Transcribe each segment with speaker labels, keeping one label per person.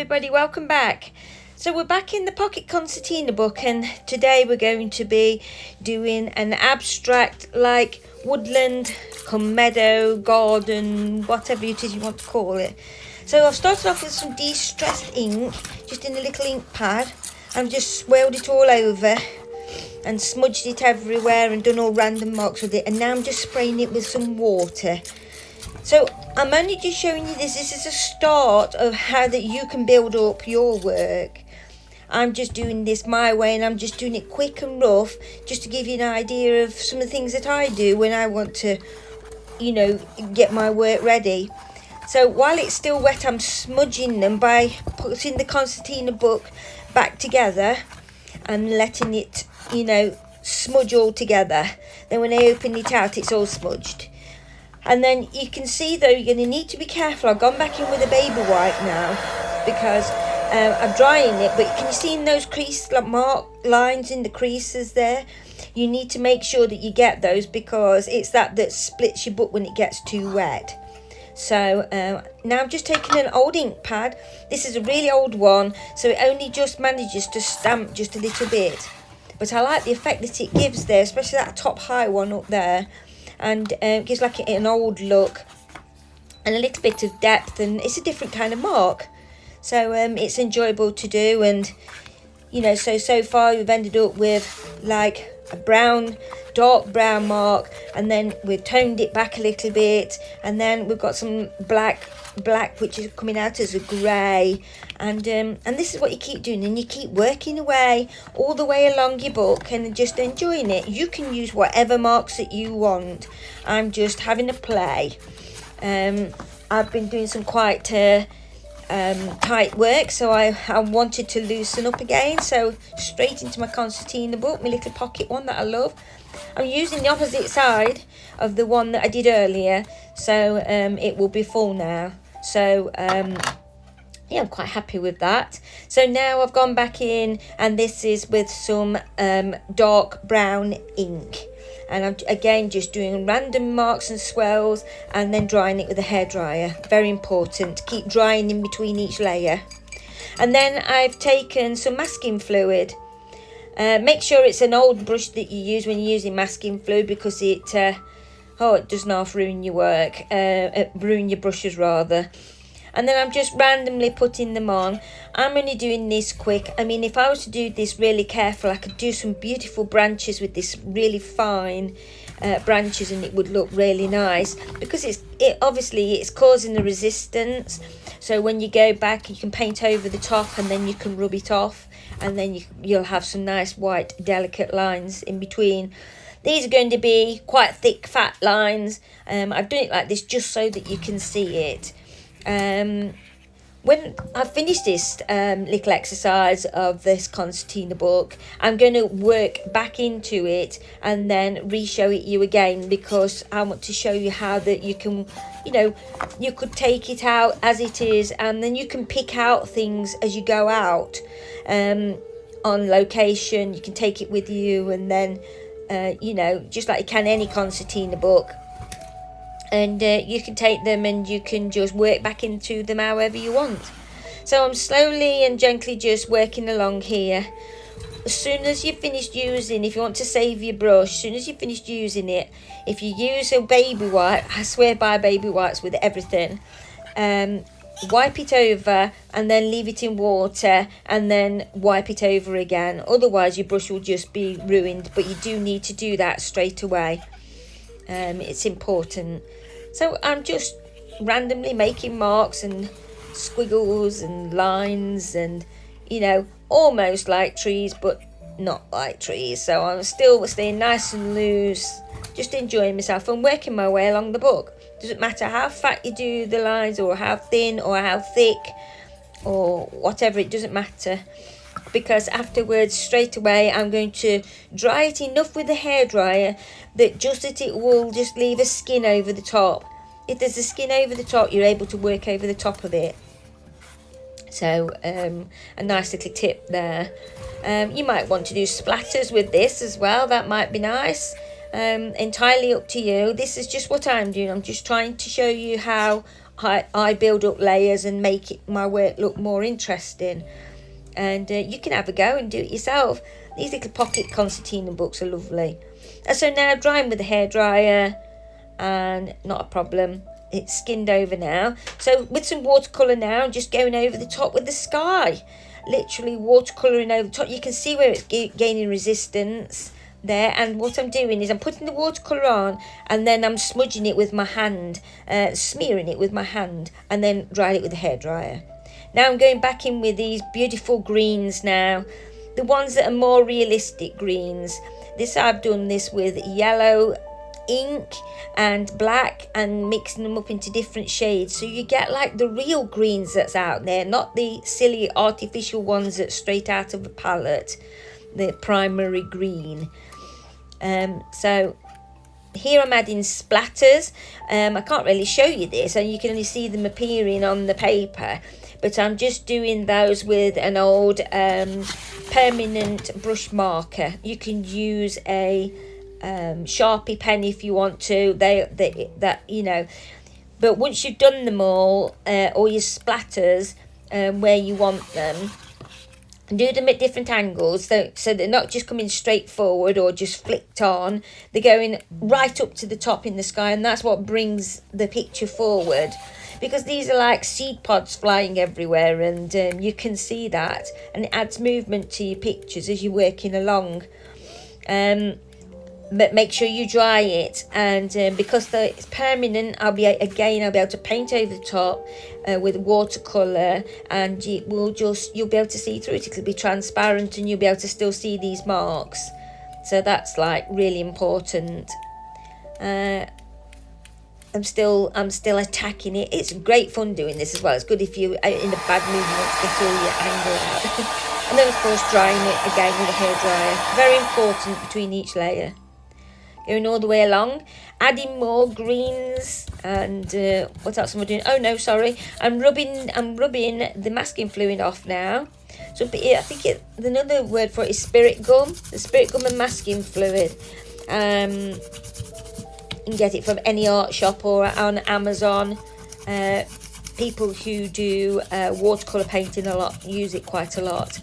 Speaker 1: everybody, welcome back. So we're back in the pocket concertina book, and today we're going to be doing an abstract like woodland, come meadow, garden, whatever it is you want to call it. So I've started off with some de-stressed ink, just in a little ink pad. I've just swirled it all over and smudged it everywhere and done all random marks with it, and now I'm just spraying it with some water. So I'm only just showing you this. This is a start of how that you can build up your work. I'm just doing this my way, and I'm just doing it quick and rough, just to give you an idea of some of the things that I do when I want to, get my work ready. So while it's still wet, I'm smudging them by putting the concertina book back together and letting it, smudge all together. Then when I open it out, it's all smudged. And then you can see, though, you're going to need to be careful. I've gone back in with a baby white now because I'm drying it. But can you see in those crease mark lines in the creases there? You need to make sure that you get those, because it's that splits your book when it gets too wet. So now I'm just taking an old ink pad. This is a really old one, so it only just manages to stamp just a little bit. But I like the effect that it gives there, especially that top high one up there. And it gives like an old look and a little bit of depth, and it's a different kind of mark. So it's enjoyable to do, and so far we've ended up with like a dark brown mark, and then we've toned it back a little bit, and then we've got some black which is coming out as a grey, and this is what you keep doing, and you keep working away all the way along your book and just enjoying it. You can use whatever marks that you want. I'm just having a play. I've been doing some quite tight work, so I wanted to loosen up again, so straight into my concertina book, my little pocket one that I love. I'm using the opposite side of the one that I did earlier, so it will be full now. So I'm quite happy with that. So now I've gone back in, and this is with some dark brown ink, and I'm again just doing random marks and swirls, and then drying it with a hairdryer. Very important, keep drying in between each layer. And then I've taken some masking fluid. Make sure it's an old brush that you use when you're using masking fluid, because it doesn't half ruin your work, ruin your brushes rather. And then I'm just randomly putting them on. I'm only doing this quick. I mean, if I was to do this really careful, I could do some beautiful branches with this really fine branches, and it would look really nice, because it's causing the resistance. So when you go back, you can paint over the top, and then you can rub it off, and then you'll have some nice white delicate lines in between. These are going to be quite thick fat lines. I've done it like this just so that you can see it. When I've finished this little exercise of this concertina book, I'm going to work back into it and then re-show it you again, because I want to show you how that you can, you could take it out as it is, and then you can pick out things as you go out on location. You can take it with you, and then just like you can any concertina book. And you can take them and you can just work back into them however you want. So I'm slowly and gently just working along here. As soon as you've finished using, if you want to save your brush, as soon as you've finished using it, if you use a baby white, I swear by baby whites with everything, wipe it over and then leave it in water, and then wipe it over again. Otherwise your brush will just be ruined, but you do need to do that straight away. It's important. So I'm just randomly making marks and squiggles and lines, and almost like trees but not like trees. So I'm still staying nice and loose, just enjoying myself and working my way along the book. Doesn't matter how fat you do the lines, or how thin or how thick or whatever, it doesn't matter, because afterwards straight away I'm going to dry it enough with the hairdryer that it will just leave a skin over the top. If there's a skin over the top, you're able to work over the top of it. So a nice little tip there. You might want to do splatters with this as well. That might be nice. Entirely up to you. This is just what I'm doing. I'm just trying to show you how I build up layers and make my work look more interesting. And you can have a go and do it yourself. These little pocket concertina books are lovely. And so now drying with the hairdryer, and not a problem. It's skinned over now. So with some watercolour now, just going over the top with the sky. Literally watercolouring over the top. You can see where it's gaining resistance there. And what I'm doing is I'm putting the watercolour on, and then I'm smudging it with my hand, smearing it with my hand, and then drying it with the hairdryer. Now I'm going back in with these beautiful greens now. The ones that are more realistic greens. I've done this with yellow ink and black and mixing them up into different shades, so you get like the real greens that's out there, not the silly artificial ones that's straight out of a palette, the primary green. So here I'm adding splatters. I can't really show you this, and you can only see them appearing on the paper, but I'm just doing those with an old permanent brush marker. You can use a Sharpie pen if you want to. That you know, but once you've done them all your splatters where you want them, do them at different angles, so they're not just coming straight forward or just flicked on. They're going right up to the top in the sky, and that's what brings the picture forward, because these are like seed pods flying everywhere, and you can see that, and it adds movement to your pictures as you're working along. But make sure you dry it, and because it's permanent, I'll be able to paint over the top with watercolor, and you'll be able to see through it. It'll be transparent, and you'll be able to still see these marks. So that's like really important. I'm still attacking it. It's great fun doing this as well. It's good if you're in a bad mood and want to get all your angle out. And then of course drying it again with a hairdryer. Very important between each layer. Going all the way along, adding more greens, and what else am I doing? Oh no, sorry, I'm rubbing the masking fluid off now. So I think another word for it is spirit gum. The spirit gum and masking fluid. You can get it from any art shop or on Amazon. People who do watercolor painting a lot use it quite a lot.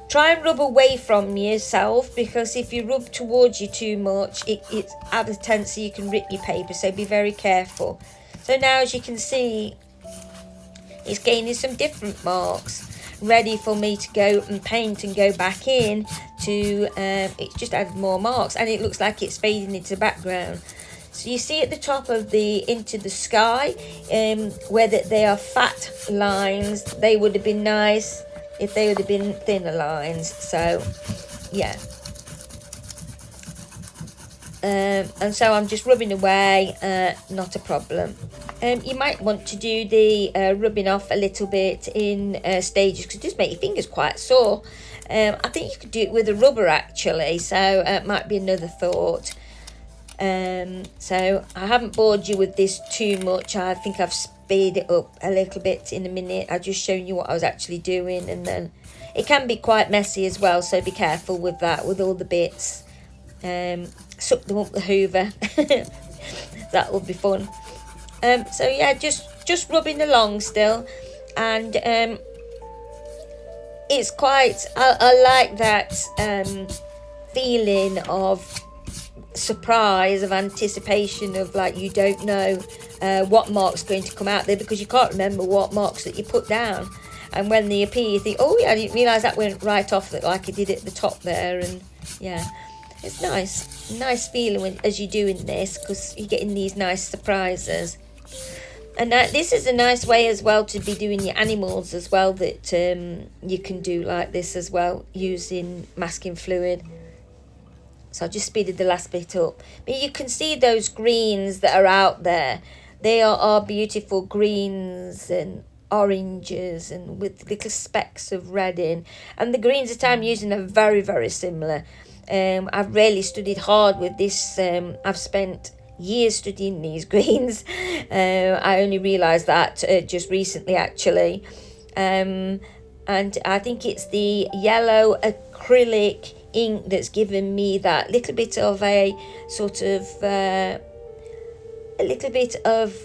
Speaker 1: Try and rub away from yourself, because if you rub towards you too much, it has a tendency you can rip your paper, so be very careful. So now, as you can see, it's gaining some different marks, ready for me to go and paint and go back in to, it's just added more marks, and it looks like it's fading into the background. So you see at the top of into the sky, where they are fat lines, they would have been nice if they would have been thinner lines. So yeah, and so I'm just rubbing away, not a problem. You might want to do the rubbing off a little bit in stages, because it does make your fingers quite sore. I think you could do it with a rubber actually, so it might be another thought. So I haven't bored you with this too much. I think I've speed it up a little bit in a minute. I've just shown you what I was actually doing, and then it can be quite messy as well, so be careful with that, with all the bits. Suck them up the hoover. That will be fun. So yeah, just rubbing along still, and it's quite, I like that feeling of surprise, of anticipation, of like you don't know what mark's going to come out there, because you can't remember what marks that you put down, and when they appear you think, oh yeah, I didn't realise that went right off like it did at the top there. And yeah, it's nice feeling as you're doing this, because you're getting these nice surprises. And this is a nice way as well to be doing your animals as well, that you can do like this as well using masking fluid. So I just speeded the last bit up. But you can see those greens that are out there. They are beautiful greens and oranges, and with little specks of red in. And the greens that I'm using are very, very similar. I've really studied hard with this. I've spent years studying these greens. I only realised that just recently actually. And I think it's the yellow acrylic ink that's given me that little bit of a sort of a little bit of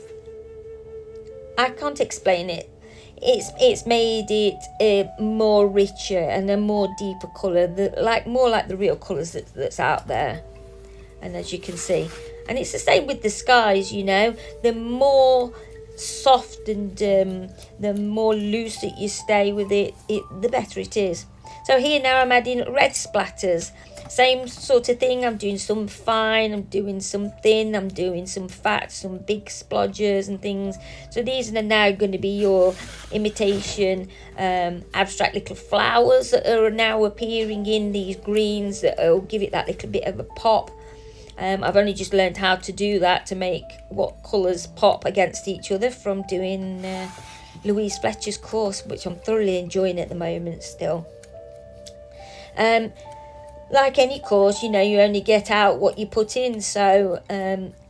Speaker 1: I can't explain it. It's made it more richer and a more deeper colour, more like the real colours that's out there. And as you can see, and it's the same with the skies, you know, the more soft and the more loose that you stay with it, the better it is. So here now I'm adding red splatters. Same sort of thing. I'm doing some fine, I'm doing some thin, I'm doing some fat, some big splodgers and things. So these are now going to be your imitation abstract little flowers that are now appearing in these greens that will give it that little bit of a pop. I've only just learned how to do that, to make what colours pop against each other from doing Louise Fletcher's course, which I'm thoroughly enjoying at the moment still. Like any course, you know, you only get out what you put in, so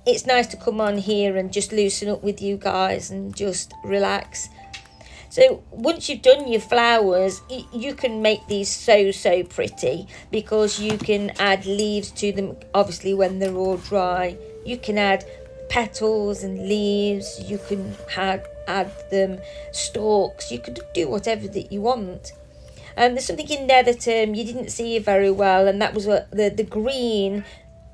Speaker 1: it's nice to come on here and just loosen up with you guys and just relax. So once you've done your flowers, you can make these so pretty, because you can add leaves to them, obviously when they're all dry. You can add petals and leaves, you can add them stalks, you could do whatever that you want. There's something in there that you didn't see very well, and that was the green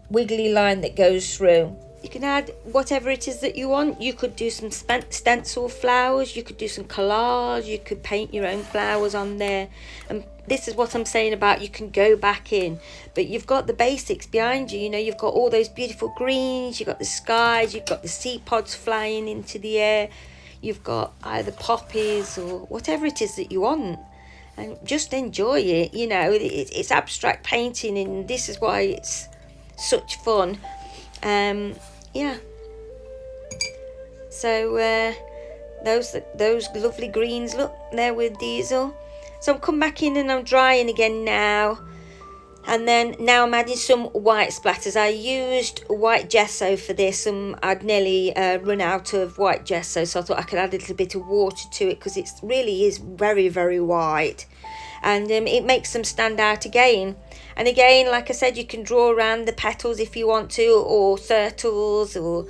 Speaker 1: wiggly line that goes through. You can add whatever it is that you want. You could do some stencil flowers, you could do some collage, you could paint your own flowers on there. And this is what I'm saying about you can go back in, but you've got the basics behind you. You know, you've got all those beautiful greens, you've got the skies, you've got the sea pods flying into the air, you've got either poppies or whatever it is that you want. And just enjoy it. You know, it's abstract painting, and this is why it's such fun. Yeah. So those lovely greens, look, there with diesel. So I'm come back in and I'm drying again now. And then now I'm adding some white splatters. I used white gesso for this, and I'd nearly run out of white gesso, so I thought I could add a little bit of water to it, because it really is very white, and it makes them stand out again. And again, like I said, you can draw around the petals if you want to, or circles, or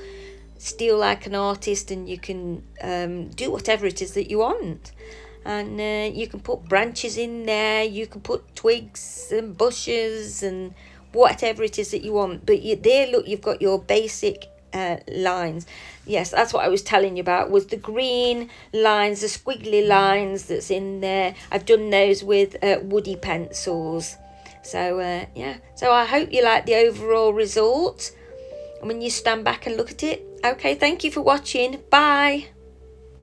Speaker 1: steal like an artist, and you can do whatever it is that you want. And you can put branches in there, you can put twigs and bushes and whatever it is that you want. But there, look, you've got your basic lines. Yes, that's what I was telling you about, was the green lines, the squiggly lines that's in there. I've done those with woody pencils. So yeah, so I hope you like the overall result when you stand back and look at it. Okay, thank you for watching. Bye.